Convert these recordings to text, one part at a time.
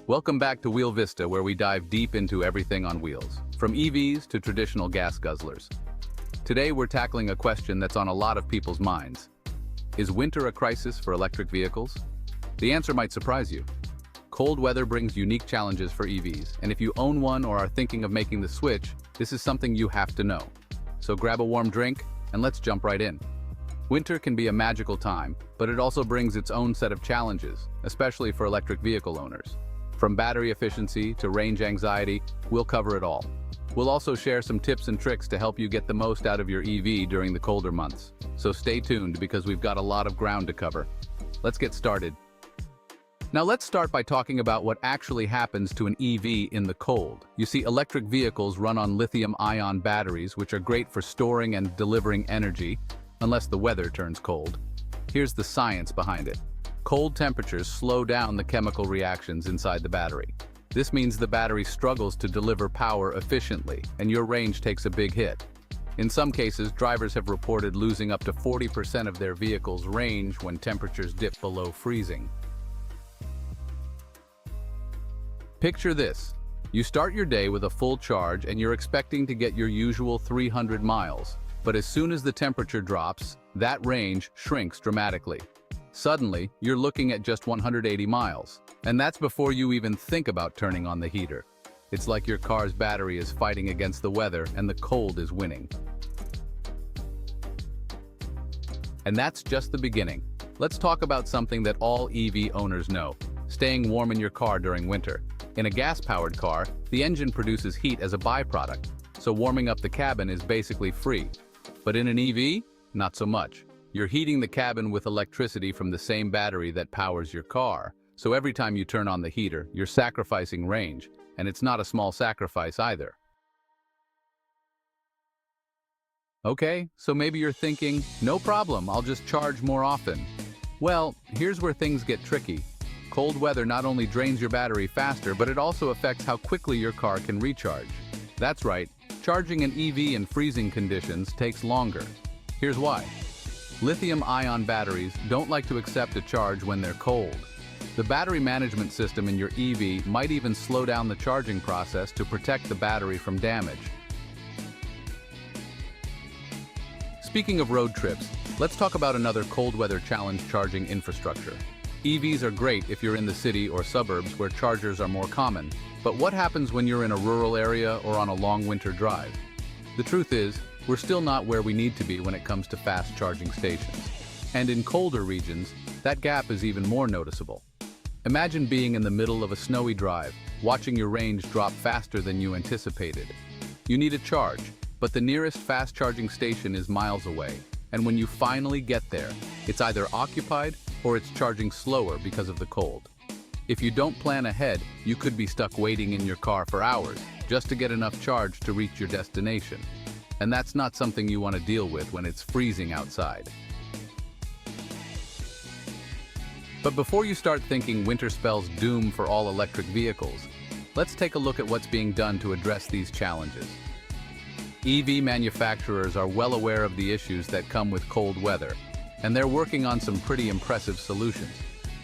Welcome back to Wheel Vista, where we dive deep into everything on wheels, from EVs to traditional gas guzzlers. Today we're tackling a question that's on a lot of people's minds. Is winter a crisis for electric vehicles? The answer might surprise you. Cold weather brings unique challenges for EVs, and if you own one or are thinking of making the switch, this is something you have to know. So grab a warm drink, and let's jump right in. Winter can be a magical time, but it also brings its own set of challenges, especially for electric vehicle owners. From battery efficiency to range anxiety, we'll cover it all. We'll also share some tips and tricks to help you get the most out of your EV during the colder months. So stay tuned because we've got a lot of ground to cover. Let's get started. Now let's start by talking about what actually happens to an EV in the cold. You see, electric vehicles run on lithium-ion batteries, which are great for storing and delivering energy, unless the weather turns cold. Here's the science behind it. Cold temperatures slow down the chemical reactions inside the battery. This means the battery struggles to deliver power efficiently, and your range takes a big hit. In some cases, drivers have reported losing up to 40% of their vehicle's range when temperatures dip below freezing. Picture this. You start your day with a full charge and you're expecting to get your usual 300 miles. But as soon as the temperature drops, that range shrinks dramatically. Suddenly, you're looking at just 180 miles. And that's before you even think about turning on the heater. It's like your car's battery is fighting against the weather and the cold is winning. And that's just the beginning. Let's talk about something that all EV owners know: staying warm in your car during winter. In a gas-powered car, the engine produces heat as a byproduct, so warming up the cabin is basically free. But in an EV, not so much. You're heating the cabin with electricity from the same battery that powers your car, so every time you turn on the heater, you're sacrificing range, and it's not a small sacrifice either. Okay, so maybe you're thinking, no problem, I'll just charge more often. Well, here's where things get tricky. Cold weather not only drains your battery faster, but it also affects how quickly your car can recharge. That's right, charging an EV in freezing conditions takes longer. Here's why. Lithium-ion batteries don't like to accept a charge when they're cold. The battery management system in your EV might even slow down the charging process to protect the battery from damage. Speaking of road trips, let's talk about another cold weather challenge: charging infrastructure. EVs are great if you're in the city or suburbs where chargers are more common, but what happens when you're in a rural area or on a long winter drive? The truth is, we're still not where we need to be when it comes to fast charging stations. And in colder regions, that gap is even more noticeable. Imagine being in the middle of a snowy drive, watching your range drop faster than you anticipated. You need a charge, but the nearest fast charging station is miles away, and when you finally get there, it's either occupied or it's charging slower because of the cold. If you don't plan ahead, you could be stuck waiting in your car for hours just to get enough charge to reach your destination. And that's not something you want to deal with when it's freezing outside. But before you start thinking winter spells doom for all electric vehicles, let's take a look at what's being done to address these challenges. EV manufacturers are well aware of the issues that come with cold weather, and they're working on some pretty impressive solutions.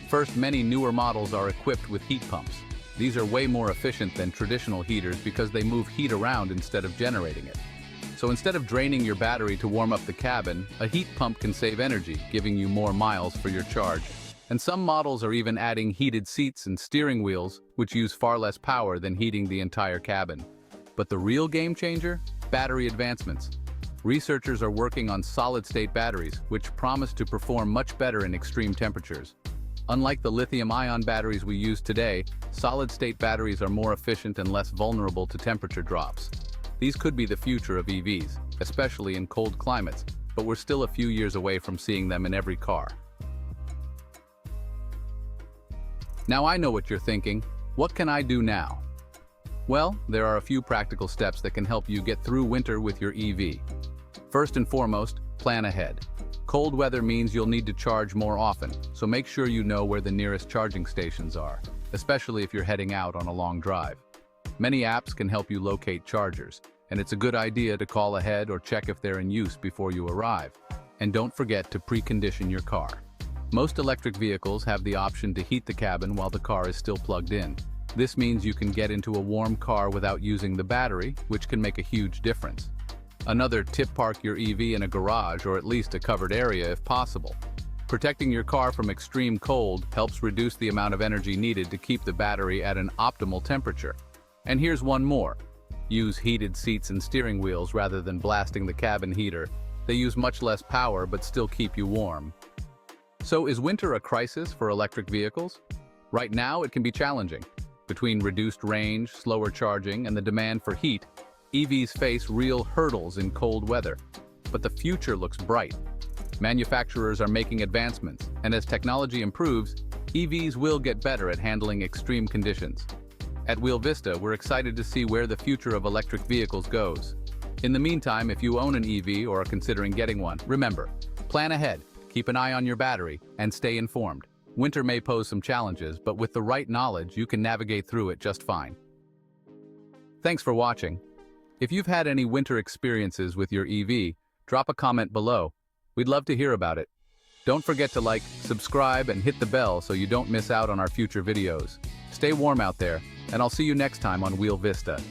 First, many newer models are equipped with heat pumps. These are way more efficient than traditional heaters because they move heat around instead of generating it. So instead of draining your battery to warm up the cabin, a heat pump can save energy, giving you more miles for your charge. And some models are even adding heated seats and steering wheels, which use far less power than heating the entire cabin. But the real game changer? Battery advancements. Researchers are working on solid-state batteries, which promise to perform much better in extreme temperatures. Unlike the lithium-ion batteries we use today, solid-state batteries are more efficient and less vulnerable to temperature drops. These could be the future of EVs, especially in cold climates, but we're still a few years away from seeing them in every car. Now I know what you're thinking. What can I do now? Well, there are a few practical steps that can help you get through winter with your EV. First and foremost, plan ahead. Cold weather means you'll need to charge more often, so make sure you know where the nearest charging stations are, especially if you're heading out on a long drive. Many apps can help you locate chargers, and it's a good idea to call ahead or check if they're in use before you arrive. And don't forget to precondition your car. Most electric vehicles have the option to heat the cabin while the car is still plugged in. This means you can get into a warm car without using the battery, which can make a huge difference. Another tip: park your EV in a garage or at least a covered area if possible. Protecting your car from extreme cold helps reduce the amount of energy needed to keep the battery at an optimal temperature. And here's one more. Use heated seats and steering wheels rather than blasting the cabin heater. They use much less power but still keep you warm. So is winter a crisis for electric vehicles? Right now it can be challenging. Between reduced range, slower charging, and the demand for heat, EVs face real hurdles in cold weather. But the future looks bright. Manufacturers are making advancements, and as technology improves, EVs will get better at handling extreme conditions. At Vista, we're excited to see where the future of electric vehicles goes. In the meantime, if you own an EV or are considering getting one, remember, plan ahead, keep an eye on your battery, and stay informed. Winter may pose some challenges, but with the right knowledge, you can navigate through it just fine. Thanks for watching. If you've had any winter experiences with your EV, drop a comment below. We'd love to hear about it. Don't forget to like, subscribe, and hit the bell so you don't miss out on our future videos. Stay warm out there, and I'll see you next time on Vista.